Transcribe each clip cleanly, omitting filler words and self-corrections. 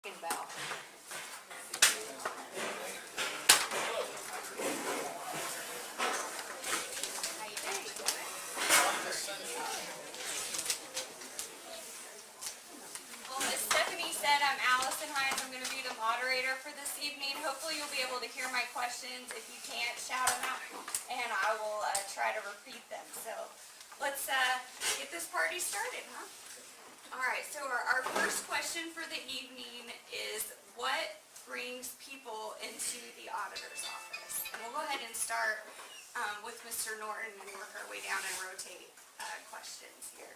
About. How you doing? Well, as Stephanie said, I'm Allison Hines. I'm going to be the moderator for this evening. Hopefully you'll be able to hear my questions. If you can't, shout them out, and I will try to repeat them. So let's get this party started, huh? All right, so our first question for the evening is, what brings people into the auditor's office? And we'll go ahead and start with Mr. Norton and work our way down and rotate questions here.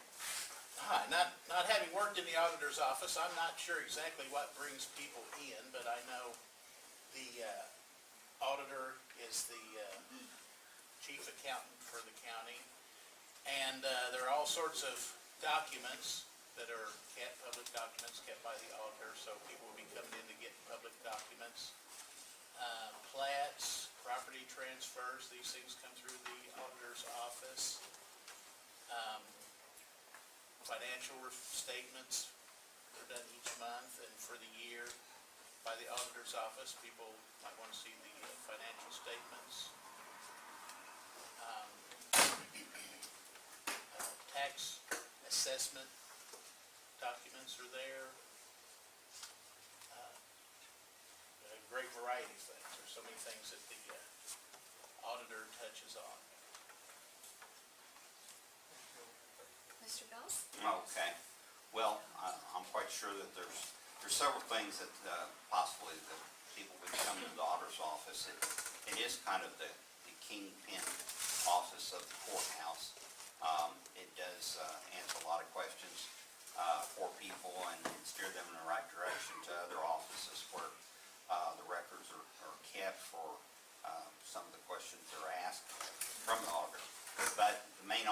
Hi, not having worked in the auditor's office, I'm not sure exactly what brings people in, but I know the auditor is the chief accountant for the county, and there are all sorts of documents that are public documents kept by the auditor, so people will be coming in to get public documents. Plats, property transfers, these things come through the auditor's office. Financial statements are done each month and for the year by the auditor's office. People might want to see the financial statements. Tax assessment documents are there. A great variety of things. There's so many things that the auditor touches on. Mr. Bills? Okay. Well, I'm quite sure that there's several things that possibly that people would come into the auditor's office. It is kind of the kingpin office of the courthouse. It does answer a lot of questions for people and steer them in the right direction to other offices where the records are kept for some of the questions that are asked from the auditor. But the main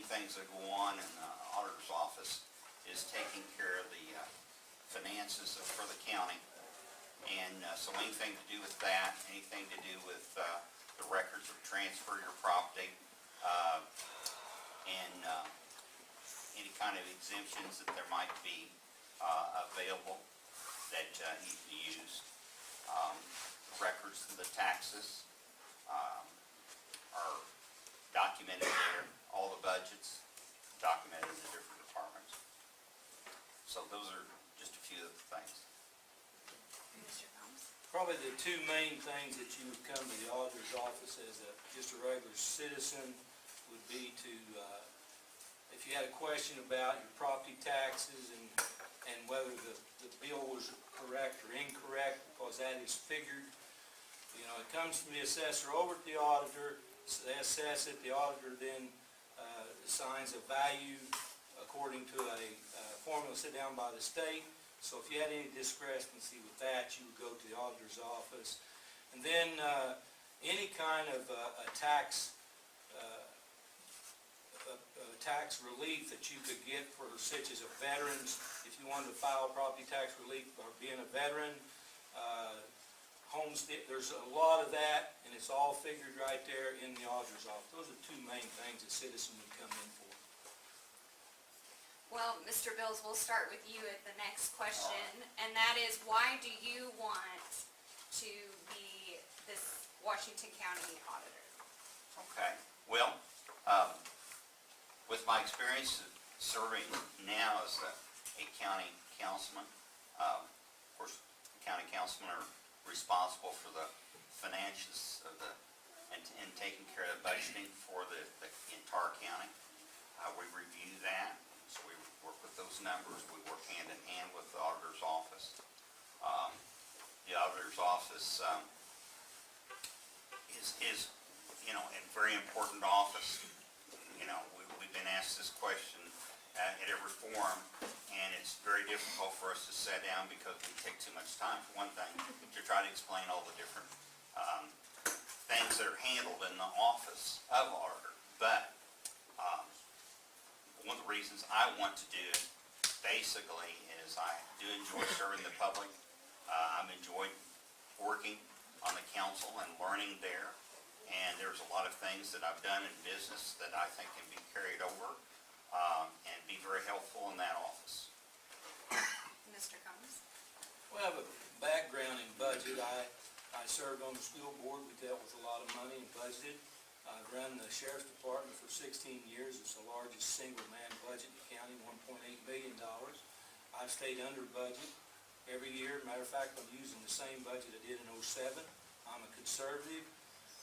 things that go on in the auditor's office is taking care of the finances for the county. And so anything to do with that, anything to do with the records of transfer your property, and any kind of exemptions that there might be available that need to be used. Records of the taxes are documented there. All the budgets documented in the different departments. So those are just a few of the things. Mr. Combs? Probably the two main things that you would come to the auditor's office as just a regular citizen would be to, if you had a question about your property taxes and whether the bill was correct or incorrect, because that is figured. You know, it comes from the assessor over to the auditor, so they assess it, the auditor then assigns a value according to a formula set down by the state. So if you had any discrepancy with that, you would go to the auditor's office. And then any kind of tax relief that you could get for, such as a veteran's, if you wanted to file property tax relief or being a veteran, homestead, there's a lot of that, and it's all figured right there in the auditor's office. Those are the two main things a citizen would come in for. Well, Mr. Bills, we'll start with you at the next question, and that is, why do you want to be this Washington County auditor? Okay. Well, with my experience serving now as a county councilman, of course, the county councilmen are responsible for the finances of and taking care of the budgeting for the entire county. We review that, so we work with those numbers. We work hand in hand with the auditor's office. The auditor's office is you know, a very important office. You know, we've been asked this question at every forum, and it's very difficult for us to sit down because we take too much time, for one thing, to try to explain all the different things that are handled in the office of auditor. But one of the reasons I want to do it, basically, is I do enjoy serving the public. I've enjoyed working on the council and learning there. And there's a lot of things that I've done in business that I think can be carried over and be very helpful in that office. Mr. Combs? have a background in budget. I served on the school board. We dealt with a lot of money and budgeted. I've run the sheriff's department for 16 years. It's the largest single-man budget in the county, $1.8 million. I've stayed under budget every year. Matter of fact, I'm using the same budget I did in '07. I'm a conservative.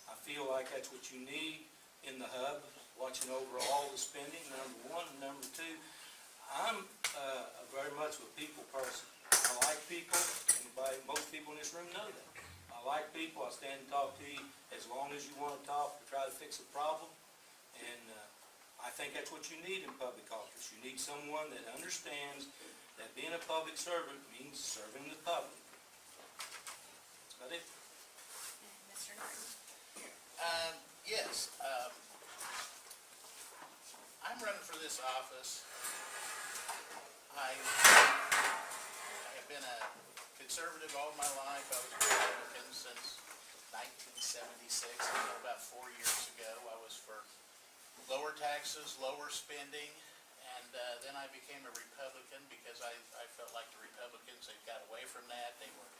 I feel like that's what you need in the hub, watching over all the spending, number one. And number two, I'm very much a people person. I like people. Most people in this room know that. I like people. I stand and talk to you as long as you want to talk to try to fix a problem. And I think that's what you need in public office. You need someone that understands that being a public servant means serving the public. That's about it. Mr. Norton? Yes, I'm running for this office. I have been a conservative all my life. I was a Republican since 1976, until about 4 years ago. I was for lower taxes, lower spending, and then I became a Republican because I felt like the Republicans had got away from that. They were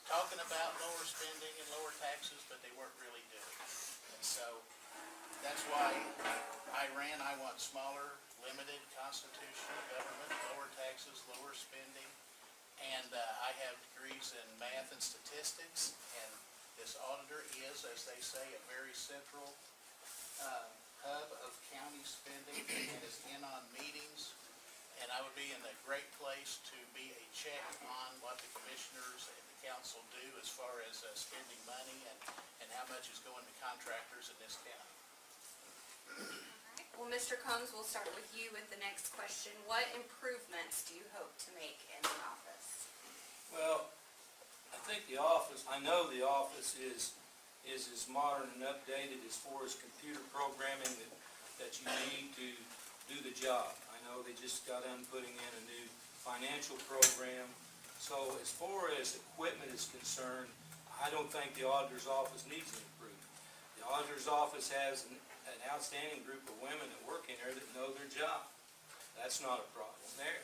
talking about lower spending and lower taxes, but they weren't really doing it. And so that's why I ran. I want smaller, limited constitutional government, lower taxes, lower spending. And I have degrees in math and statistics, and this auditor is, as they say, a very central hub of county spending and is in on meetings. And I would be in a great place to be a check on what the commissioners and the council do as far as spending money and how much is going to contractors in this county. Well, Mr. Combs, we'll start with you with the next question. What improvements do you hope to make in the office? Well, I think the office, I know the office is as modern and updated as far as computer programming that you need to do the job. I know they just got done putting in a new financial program. So as far as equipment is concerned, I don't think the auditor's office needs an improvement. The auditor's office has an outstanding group of women that work in there that know their job. That's not a problem there.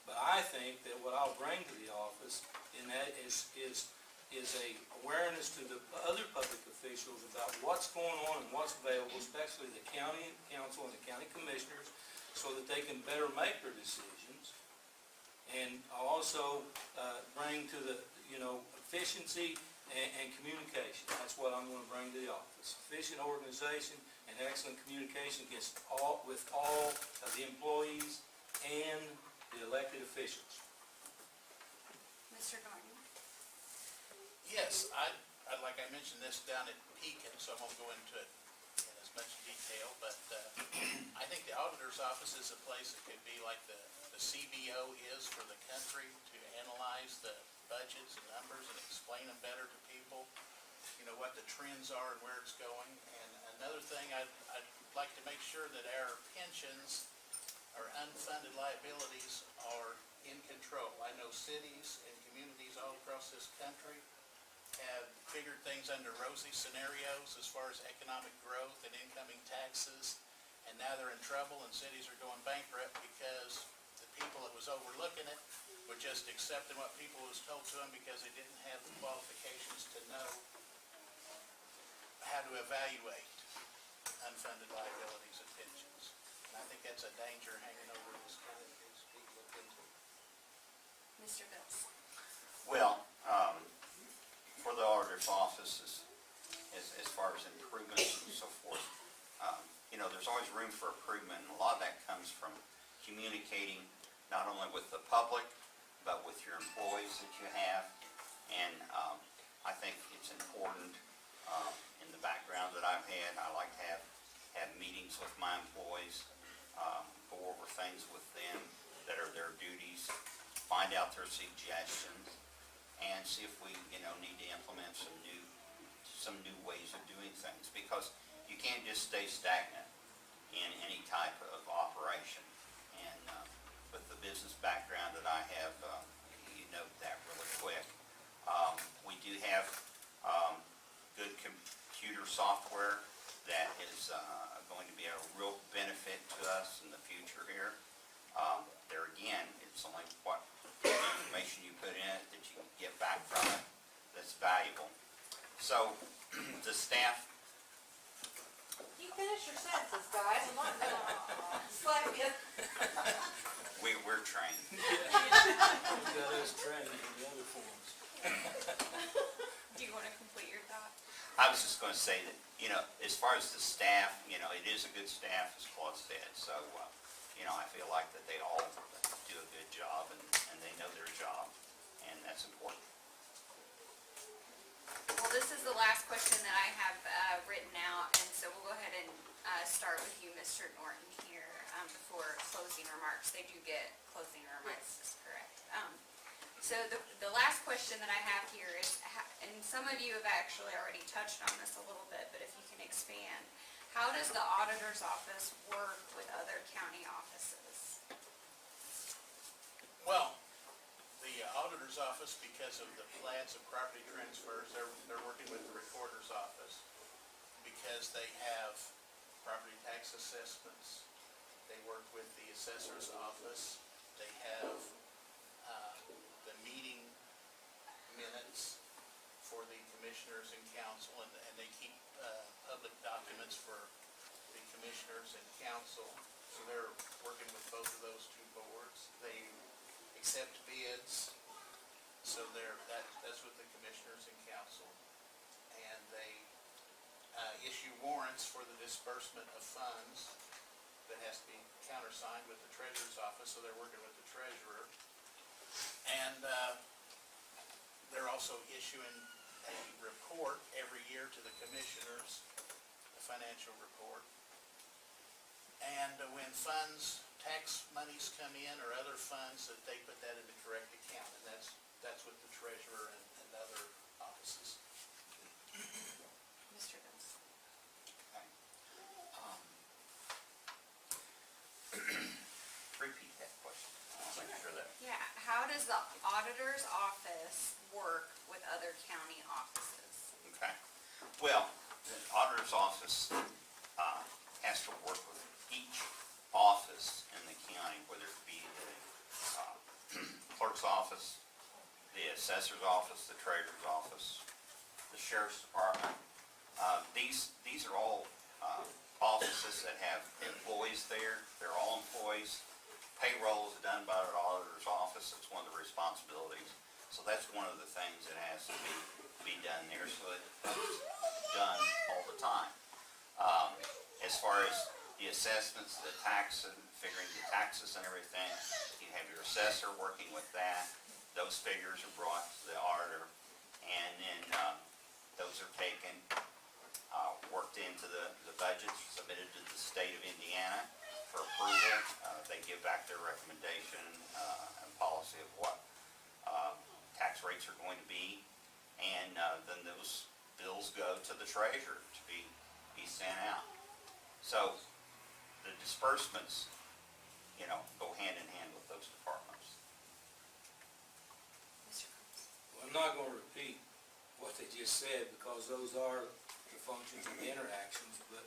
But I think that what I'll bring to the office in that is a awareness to the other public officials about what's going on and what's available, especially the county council and the county commissioners, so that they can better make their decisions. And I'll also bring to the, efficiency and communication. That's what I'm going to bring to the office. Efficient organization and excellent communication with all of the employees and the elected officials. Mr. Norton? Yes, like I mentioned this down at Pekin, so I won't go into it in as much detail, but I think the auditor's office is a place that could be like the CBO is for the country, to analyze the budgets and numbers and explain them better to people, what the trends are and where it's going. And another thing, I'd like to make sure that our pensions, our unfunded liabilities are in control. I know cities and communities all across this country have figured things under rosy scenarios as far as economic growth and incoming taxes, and now they're in trouble and cities are going bankrupt because the people that was overlooking it were just accepting what people was told to them because they didn't have the qualifications to know how to evaluate unfunded liabilities and pensions. And I think that's a danger hanging over this county that needs to be looked into. Mr. Bills? Well, for the auditor's office, as far as improvements and so forth, there's always room for improvement, and a lot of that comes from communicating not only with the public, but with your employees that you have. And I think it's important in the background that I've had, I like to have meetings with my employees, go over things with them that are their duties, find out their suggestions, and see if we, need to implement some new ways of doing things, because you can't just stay stagnant in any type of operation. And with the business background that I have, you note that really quick. We do have good computer software that is going to be a real benefit to us in the future here. There again, it's only what information you put in it that you can get back valuable. So, the staff, You finish your sentences, guys, I'm not gonna slap you. we're trained. You got us trained in the other forms. Do you wanna complete your thought? I was just gonna say that, you know, as far as the staff, you know, it is a good staff, as Claude said, so, you know, I feel like that they all do a good job, and they know their job, and that's important. Well, this is the last question that I have written out, and so we'll go ahead and start with you, Mr. Norton, here before closing remarks. They do get closing remarks, is correct. So the last question that I have here is, and some of you have actually already touched on this a little bit, but if you can expand, how does the auditor's office work with other county offices? Well, the auditor's office, because of the plats and property transfers, they're working with the recorder's office because they have property tax assessments. They work with the assessor's office. They have the meeting minutes for the commissioners and council, and they keep public documents for the commissioners and council. So they're working with both of those two boards. They accept bids, so that's with the commissioners and council. And they issue warrants for the disbursement of funds that has to be countersigned with the treasurer's office, so they're working with the treasurer. And they're also issuing a report every year to the commissioners, a financial report. And when funds, tax monies come in or other funds, that they put that in the correct account, and that's with the treasurer and other offices. Mr. Bills? Repeat that question. I'll make sure that. Yeah, how does the auditor's office work with other county offices? Okay. Well, the auditor's office has to work with each office in the county, whether it be the clerk's office, the assessor's office, the treasurer's office, the sheriff's department. These are all offices that have employees there. They're all employees. Payroll is done by the auditor's office. It's one of the responsibilities. So that's one of the things that has to be done there, so it's done all the time. As far as the assessments, the tax, and figuring the taxes and everything, you have your assessor working with that. Those figures are brought to the auditor, and then those are taken, worked into the budgets, submitted to the state of Indiana for approval. They give back their recommendation and policy of what tax rates are going to be, and then those bills go to the treasurer to be sent out. So the disbursements, you know, go hand in hand with those departments. Mr. Combs? Well, I'm not gonna repeat what they just said, because those are the functions and the interactions, but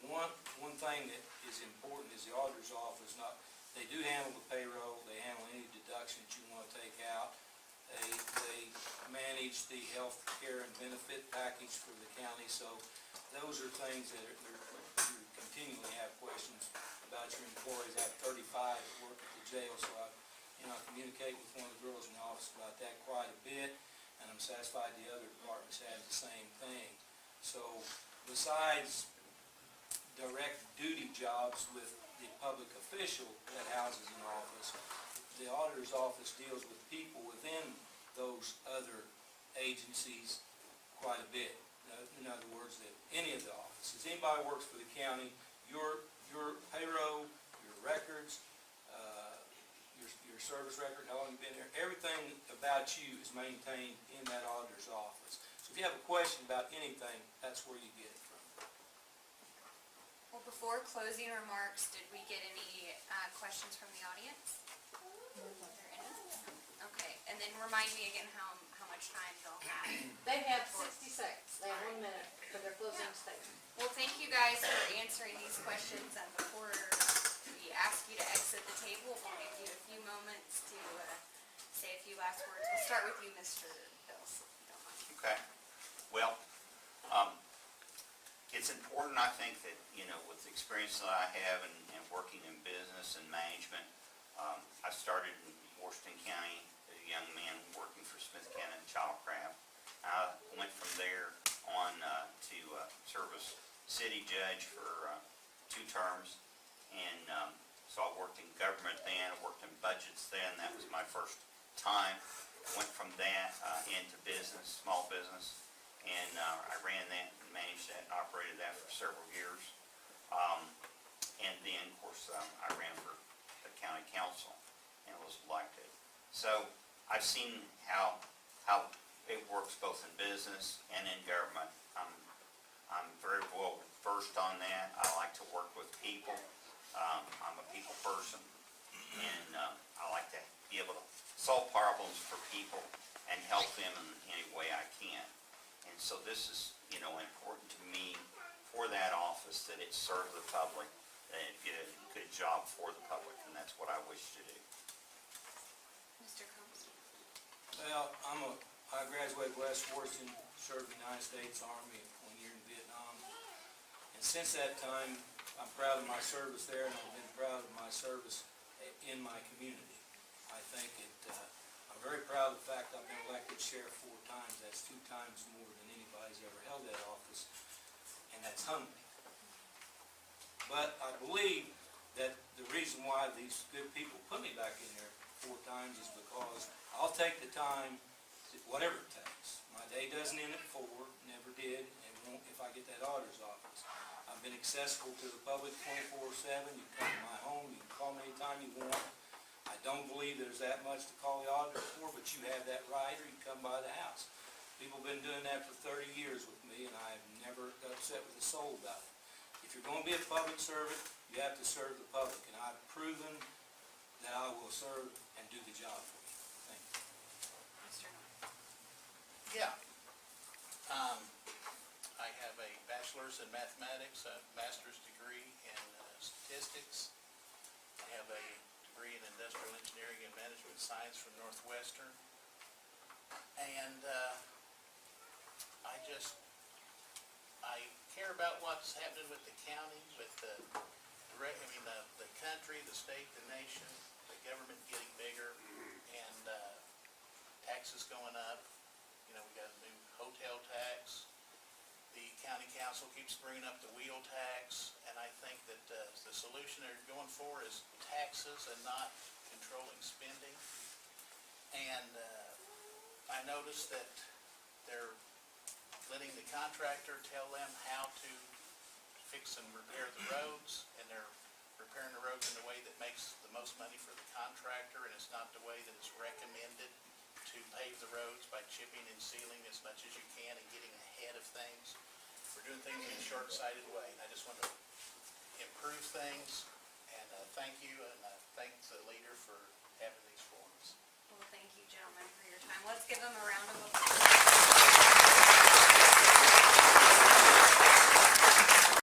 one thing that is important is the auditor's office, they do handle the payroll, they handle any deductions you wanna take out. They manage the health care and benefit package for the county, so those are things that you continually have questions about your employees. I have 35 that work at the jail, so I communicate with one of the girls in the office about that quite a bit, and I'm satisfied the other departments have the same thing. So besides direct duty jobs with the public official that houses an office, the auditor's office deals with people within those other agencies quite a bit. In other words, that any of the offices, anybody who works for the county, your payroll, your records, your service record, how long you've been there, everything about you is maintained in that auditor's office. So if you have a question about anything, that's where you get it from. Well, before closing remarks, did we get any questions from the audience? There any? Okay, and then remind me again how much time you'll have. They have 60 seconds, they have 1 minute for their closing statement. Well, thank you guys for answering these questions, and before we ask you to exit the table, we'll give you a few moments to say a few last words. We'll start with you, Mr. Bills, if you don't Okay, well, it's important, I think, that, with the experience that I have in working in business and management, I started in Washington County as a young man working for Smith Cannon Childcraft. I went from there on to serve as city judge for 2 terms, and so I worked in government then, I worked in budgets then. That was my first time. Went from that into business, small business, and I ran that and managed that and operated that for several years. And then, of course, I ran for the county council and was elected. So I've seen how it works both in business and in government. I'm very well versed on that. I like to work with people. I'm a people person, and I like to be able to solve problems for people and help them in any way I can. And so this is, important to me for that office, that it serves the public, and it get a good job for the public, and that's what I wish to do. Mr. Combs? Well, I graduated West Washington, served in the United States Army, 1 year in Vietnam. And since that time, I'm proud of my service there, and I've been proud of my service in my community. I think I'm very proud of the fact I've been elected sheriff 4 times. That's 2 times more than anybody's ever held that office, and that's humbling. But I believe that the reason why these good people put me back in there 4 times is because I'll take the time, whatever it takes. My day doesn't end at 4, never did, and won't if I get that auditor's office. I've been accessible to the public 24/7. You can come to my home, you can call me anytime you want. I don't believe there's that much to call the auditor for, but you have that right, or you come by the house. People have been doing that for 30 years with me, and I've never got upset with a soul about it. If you're going to be a public servant, you have to serve the public, and I've proven that I will serve and do the job for you. Thank you. Mr. Combs? Yeah. I have a bachelor's in mathematics, a master's degree in statistics. I have a degree in industrial engineering and management science from Northwestern. And I care about what's happening with the county, with the country, the state, the nation, the government getting bigger, and taxes going up. We got a new hotel tax. The county council keeps bringing up the wheel tax, and I think that the solution they're going for is taxes and not controlling spending. And I noticed that they're letting the contractor tell them how to fix and repair the roads, and they're repairing the roads in the way that makes the most money for the contractor, and it's not the way that is recommended to pave the roads by chipping and sealing as much as you can and getting ahead of things. We're doing things in a short-sighted way, and I just want to improve things, and thank you, and thank the